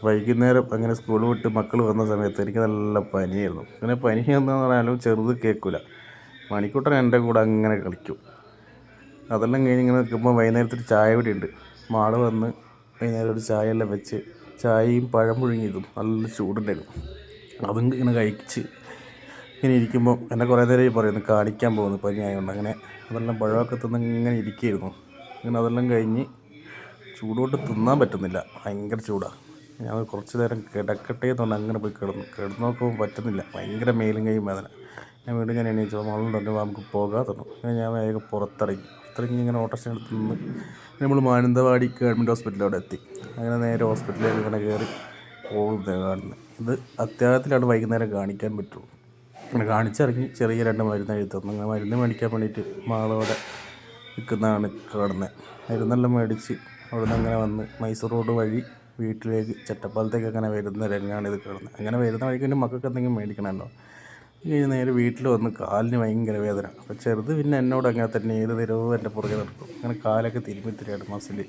വൈകുന്നേരം അങ്ങനെ സ്കൂൾ വിട്ട് മക്കൾ വന്ന സമയത്ത് എനിക്ക് നല്ല പനിയായിരുന്നു. അങ്ങനെ പനി എന്ന് പറഞ്ഞാലും ചെറുത് കേൾക്കില്ല. മണിക്കൂട്ടൻ എൻ്റെ കൂടെ അങ്ങനെ കളിക്കും. അതെല്ലാം കഴിഞ്ഞ് ഇങ്ങനെ നിൽക്കുമ്പോൾ വൈകുന്നേരത്തൊരു ചായ കൂടി ഉണ്ട്. മാള് വന്ന് വൈകുന്നേരം ഒരു ചായ എല്ലാം വെച്ച്, ചായയും പഴം പുഴുങ്ങിയതും നല്ല ചൂടുണ്ടായിരുന്നു. അതും ഇങ്ങനെ കഴിച്ച് ഇങ്ങനെ ഇരിക്കുമ്പോൾ എന്നെ കുറേ നേരം പറയുന്നു കാണിക്കാൻ പോകുന്നു പനി ആയതുകൊണ്ട്. അങ്ങനെ അതെല്ലാം പഴമൊക്കെ തിന്ന് ഇങ്ങനെ ഇരിക്കുകയായിരുന്നു. അങ്ങനെ അതെല്ലാം കഴിഞ്ഞ് ചൂടുകൊണ്ട് തിന്നാൻ പറ്റുന്നില്ല, ഭയങ്കര ചൂടാണ്. ഞാൻ കുറച്ച് നേരം കിടക്കട്ടെ എന്ന് പറഞ്ഞാൽ അങ്ങനെ പോയി കിടന്നു നോക്കുമ്പോൾ പറ്റുന്നില്ല, ഭയങ്കര മേലും കൈയും വേദന. ഞാൻ വീണ്ടും ഞാൻ എണീച്ചു മോളുണ്ട് നമുക്ക് പോകാൻ തന്നു. അങ്ങനെ ഞാൻ വേഗം പുറത്തിറങ്ങി ഇങ്ങനെ ഓട്ടോറിക്ഷ എടുത്ത് നിന്ന് നമ്മൾ മാനന്തവാടി ഗവൺമെൻറ് ഹോസ്പിറ്റലിൽ അവിടെ എത്തി. അങ്ങനെ നേരെ ഹോസ്പിറ്റലിലേക്ക് ഇങ്ങനെ കയറി പോകുന്നത് കാണുന്നത്. ഇത് അത്യാവശ്യത്തിലാണ് വൈകുന്നേരം കാണിക്കാൻ പറ്റുള്ളൂ. അങ്ങനെ കാണിച്ചിറങ്ങി ചെറിയ 2 മരുന്ന് എഴുതി തന്നു. അങ്ങനെ മരുന്ന് മേടിക്കാൻ വേണ്ടിയിട്ട് മാളോടെ നിൽക്കുന്നതാണ് കാണുന്നത്. മരുന്നെല്ലാം മേടിച്ച് അവിടെ നിന്ന് അങ്ങനെ വന്ന് മൈസൂർ റോഡ് വഴി വീട്ടിലേക്ക് ചെറ്റപ്പാലത്തേക്ക് അങ്ങനെ വരുന്ന രംഗമാണ് ഇത് കാണുന്നത്. അങ്ങനെ വരുന്ന വഴിക്ക് പിന്നെ മക്കൾക്ക് എന്തെങ്കിലും മേടിക്കണമല്ലോ. കഴിഞ്ഞ് നേരെ വീട്ടിൽ വന്ന് കാലിന് ഭയങ്കര വേദന. അപ്പോൾ ചെറുത് പിന്നെ എന്നോട് അങ്ങനെ തന്നെ ഏത് നേരവും എൻ്റെ പുറകെ നടക്കും. അങ്ങനെ കാലൊക്കെ തിരുമ്മിത്തിരിയാണ് മസിൽ